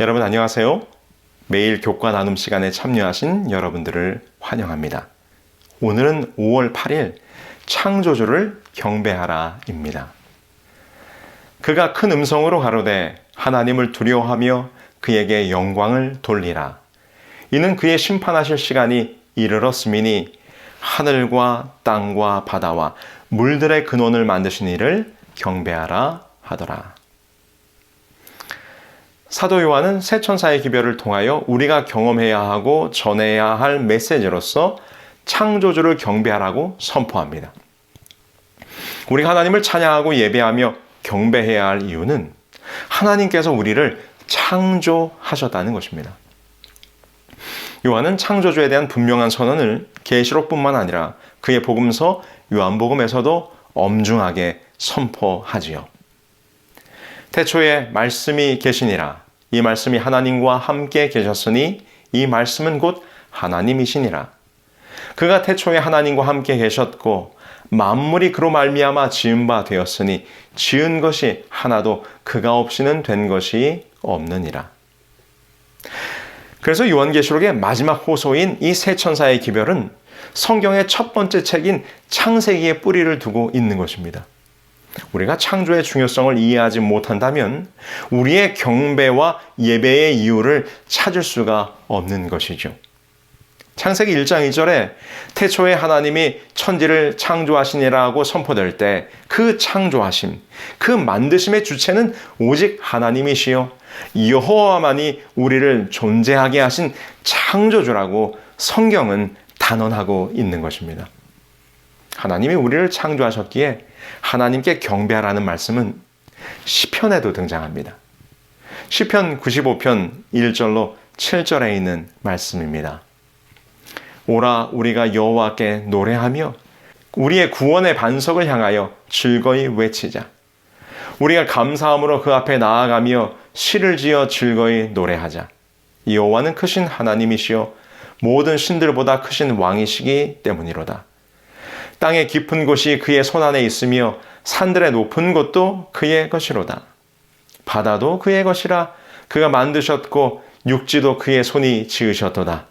여러분 안녕하세요. 매일 교과 나눔 시간에 참여하신 여러분들을 환영합니다. 오늘은 5월 8일 창조주를 경배하라입니다. 그가 큰 음성으로 가로되 하나님을 두려워하며 그에게 영광을 돌리라. 이는 그의 심판하실 시간이 이르렀음이니 하늘과 땅과 바다와 물들의 근원을 만드신 이를 경배하라 하더라. 사도 요한은 새 천사의 기별을 통하여 우리가 경험해야 하고 전해야 할 메시지로서 창조주를 경배하라고 선포합니다. 우리가 하나님을 찬양하고 예배하며 경배해야 할 이유는 하나님께서 우리를 창조하셨다는 것입니다. 요한은 창조주에 대한 분명한 선언을 계시록뿐만 아니라 그의 복음서 요한복음에서도 엄중하게 선포하지요. 태초에 말씀이 계시니라. 이 말씀이 하나님과 함께 계셨으니 이 말씀은 곧 하나님이시니라. 그가 태초에 하나님과 함께 계셨고 만물이 그로 말미암아 지은 바 되었으니 지은 것이 하나도 그가 없이는 된 것이 없느니라. 그래서 요한계시록의 마지막 호소인 이 새 천사의 기별은 성경의 첫 번째 책인 창세기에 뿌리를 두고 있는 것입니다. 우리가 창조의 중요성을 이해하지 못한다면 우리의 경배와 예배의 이유를 찾을 수가 없는 것이죠. 창세기 1장 2절에 태초에 하나님이 천지를 창조하시니라고 선포될 때 그 창조하심, 그 만드심의 주체는 오직 하나님이시요 여호와만이 우리를 존재하게 하신 창조주라고 성경은 단언하고 있는 것입니다. 하나님이 우리를 창조하셨기에 하나님께 경배하라는 말씀은 시편에도 등장합니다. 시편 95편 1절로 7절에 있는 말씀입니다. 오라 우리가 여호와께 노래하며 우리의 구원의 반석을 향하여 즐거이 외치자. 우리가 감사함으로 그 앞에 나아가며 시를 지어 즐거이 노래하자. 여호와는 크신 하나님이시요 모든 신들보다 크신 왕이시기 때문이로다. 땅의 깊은 곳이 그의 손안에 있으며 산들의 높은 곳도 그의 것이로다. 바다도 그의 것이라 그가 만드셨고 육지도 그의 손이 지으셨도다.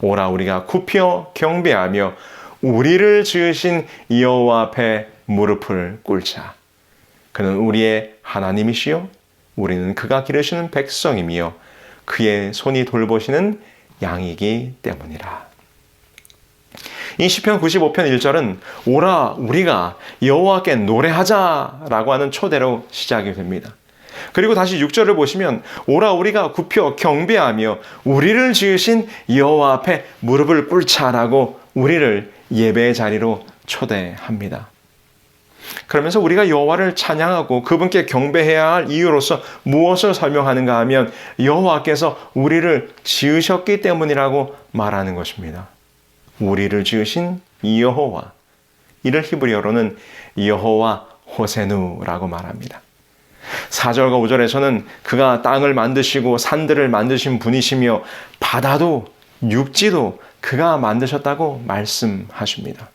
오라 우리가 굽혀 경배하며 우리를 지으신 여호와 앞에 무릎을 꿇자. 그는 우리의 하나님이시요 우리는 그가 기르시는 백성이며 그의 손이 돌보시는 양이기 때문이라. 이 시편 95편 1절은 오라 우리가 여호와께 노래하자라고 하는 초대로 시작이 됩니다. 그리고 다시 6절을 보시면 오라 우리가 굽혀 경배하며 우리를 지으신 여호와 앞에 무릎을 꿇자라고 우리를 예배의 자리로 초대합니다. 그러면서 우리가 여호와를 찬양하고 그분께 경배해야 할 이유로서 무엇을 설명하는가 하면 여호와께서 우리를 지으셨기 때문이라고 말하는 것입니다. 우리를 지으신 여호와, 이를 히브리어로는 여호와 호세누라고 말합니다. 4절과 5절에서는 그가 땅을 만드시고 산들을 만드신 분이시며 바다도 육지도 그가 만드셨다고 말씀하십니다.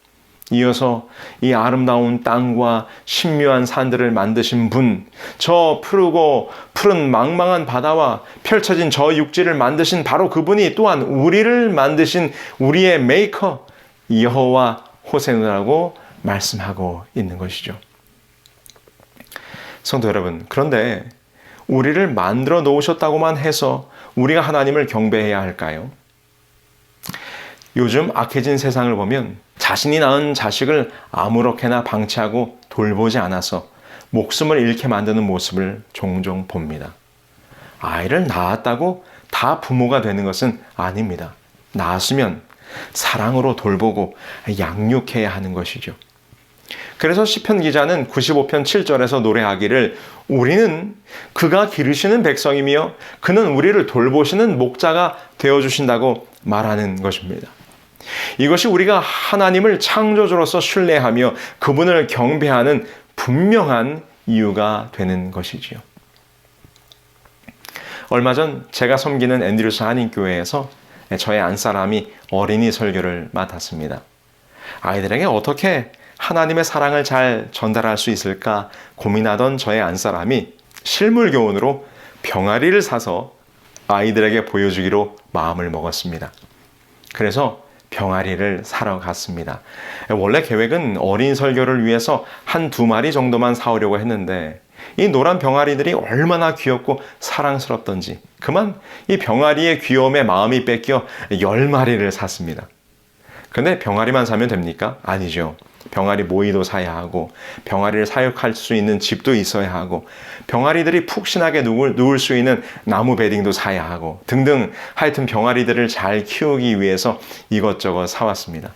이어서 이 아름다운 땅과 신묘한 산들을 만드신 분, 저 푸르고 푸른 망망한 바다와 펼쳐진 저 육지를 만드신 바로 그분이 또한 우리를 만드신 우리의 메이커 여호와 호세누라고 말씀하고 있는 것이죠. 성도 여러분, 그런데 우리를 만들어 놓으셨다고만 해서 우리가 하나님을 경배해야 할까요? 요즘 악해진 세상을 보면 자신이 낳은 자식을 아무렇게나 방치하고 돌보지 않아서 목숨을 잃게 만드는 모습을 종종 봅니다. 아이를 낳았다고 다 부모가 되는 것은 아닙니다. 낳았으면 사랑으로 돌보고 양육해야 하는 것이죠. 그래서 시편 기자는 95편 7절에서 노래하기를 우리는 그가 기르시는 백성이며 그는 우리를 돌보시는 목자가 되어주신다고 말하는 것입니다. 이것이 우리가 하나님을 창조주로서 신뢰하며 그분을 경배하는 분명한 이유가 되는 것이지요. 얼마 전 제가 섬기는 앤드류스 한인교회에서 저의 안사람이 어린이 설교를 맡았습니다. 아이들에게 어떻게 하나님의 사랑을 잘 전달할 수 있을까 고민하던 저의 안사람이 실물 교훈으로 병아리를 사서 아이들에게 보여주기로 마음을 먹었습니다. 그래서 병아리를 사러 갔습니다. 원래 계획은 어린 설교를 위해서 한두 마리 정도만 사오려고 했는데 이 노란 병아리들이 얼마나 귀엽고 사랑스럽던지 그만 이 병아리의 귀여움에 마음이 뺏겨 10마리를 샀습니다. 근데 병아리만 사면 됩니까? 아니죠. 병아리 모이도 사야 하고 병아리를 사육할 수 있는 집도 있어야 하고 병아리들이 푹신하게 누울 수 있는 나무 베딩도 사야 하고 등등 하여튼 병아리들을 잘 키우기 위해서 이것저것 사왔습니다.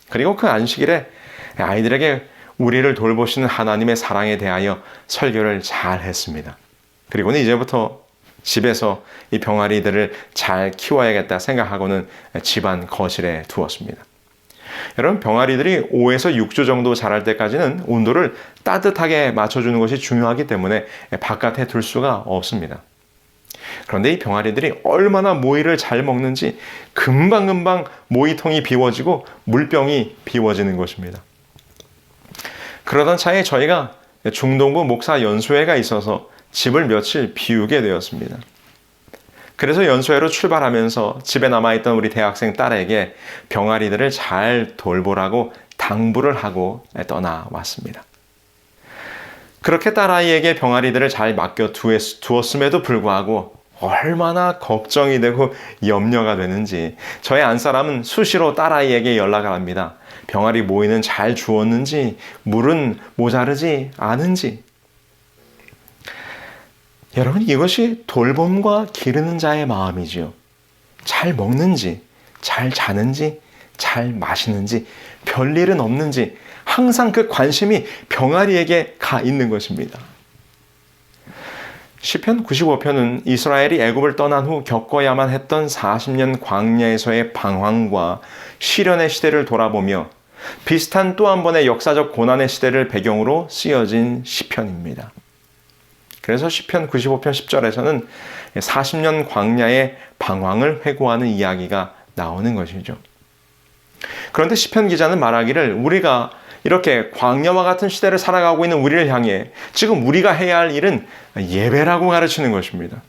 그리고 그 안식일에 아이들에게 우리를 돌보시는 하나님의 사랑에 대하여 설교를 잘 했습니다. 그리고는 이제부터 집에서 이 병아리들을 잘 키워야겠다 생각하고는 집안 거실에 두었습니다. 여러분, 병아리들이 5에서 6주 정도 자랄 때까지는 온도를 따뜻하게 맞춰주는 것이 중요하기 때문에 바깥에 둘 수가 없습니다. 그런데 이 병아리들이 얼마나 모이를 잘 먹는지 금방금방 모이통이 비워지고 물병이 비워지는 것입니다. 그러던 차에 저희가 중동부 목사 연수회가 있어서 집을 며칠 비우게 되었습니다. 그래서 연수회로 출발하면서 집에 남아있던 우리 대학생 딸에게 병아리들을 잘 돌보라고 당부를 하고 떠나왔습니다. 그렇게 딸아이에게 병아리들을 잘 맡겨 두었음에도 불구하고 얼마나 걱정이 되고 염려가 되는지 저의 안사람은 수시로 딸아이에게 연락을 합니다. 병아리 모이는 잘 주었는지, 물은 모자르지 않은지. 여러분, 이것이 돌봄과 기르는 자의 마음이지요. 잘 먹는지, 잘 자는지, 잘 마시는지, 별일은 없는지 항상 그 관심이 병아리에게 가 있는 것입니다. 시편 95편은 이스라엘이 애굽을 떠난 후 겪어야만 했던 40년 광야에서의 방황과 시련의 시대를 돌아보며 비슷한 또 한 번의 역사적 고난의 시대를 배경으로 쓰여진 시편입니다. 그래서 시편 95편 10절에서는 40년 광야의 방황을 회고하는 이야기가 나오는 것이죠. 그런데 시편 기자는 말하기를 우리가 이렇게 광야와 같은 시대를 살아가고 있는 우리를 향해 지금 우리가 해야 할 일은 예배라고 가르치는 것입니다.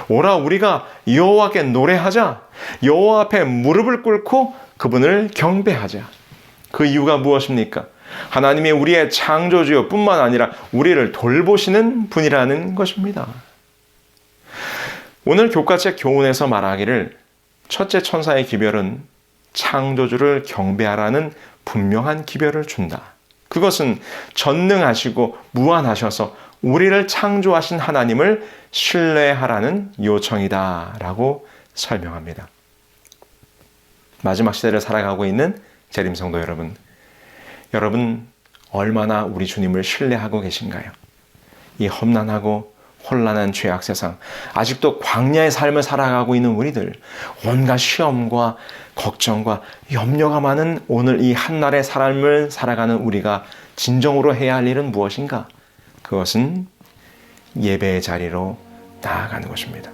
오라 우리가 여호와께 노래하자. 여호와 앞에 무릎을 꿇고 그분을 경배하자. 그 이유가 무엇입니까? 하나님이 우리의 창조주여 뿐만 아니라 우리를 돌보시는 분이라는 것입니다. 오늘 교과책 교훈에서 말하기를 첫째 천사의 기별은 창조주를 경배하라는 분명한 기별을 준다. 그것은 전능하시고 무한하셔서 우리를 창조하신 하나님을 신뢰하라는 요청이다 라고 설명합니다. 마지막 시대를 살아가고 있는 재림성도 여러분 얼마나 우리 주님을 신뢰하고 계신가요? 이 험난하고 혼란한 죄악 세상, 아직도 광야의 삶을 살아가고 있는 우리들, 온갖 시험과 걱정과 염려가 많은 오늘 이 한날의 삶을 살아가는 우리가 진정으로 해야 할 일은 무엇인가? 그것은 예배의 자리로 나아가는 것입니다.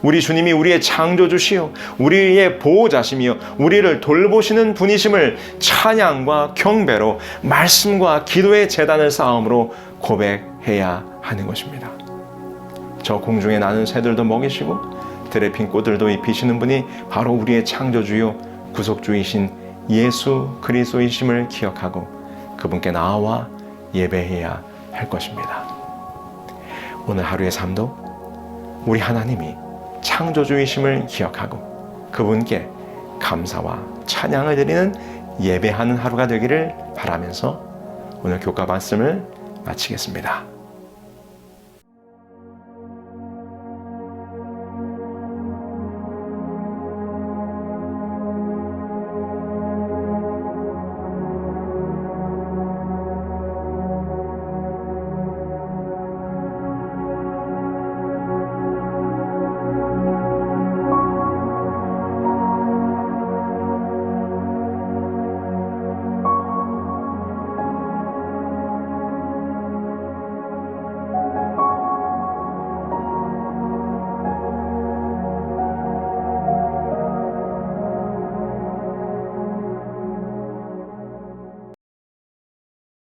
우리 주님이 우리의 창조주시요 우리의 보호자시며 우리를 돌보시는 분이심을 찬양과 경배로 말씀과 기도의 제단을 쌓음으로 고백해야 하는 것입니다. 저 공중에 나는 새들도 먹이시고 들에 핀 꽃들도 입히시는 분이 바로 우리의 창조주요 구속주이신 예수 그리스도이심을 기억하고 그분께 나아와 예배해야 할 것입니다. 오늘 하루의 삶도 우리 하나님이 창조주이심을 기억하고 그분께 감사와 찬양을 드리는 예배하는 하루가 되기를 바라면서 오늘 교과 말씀을 마치겠습니다.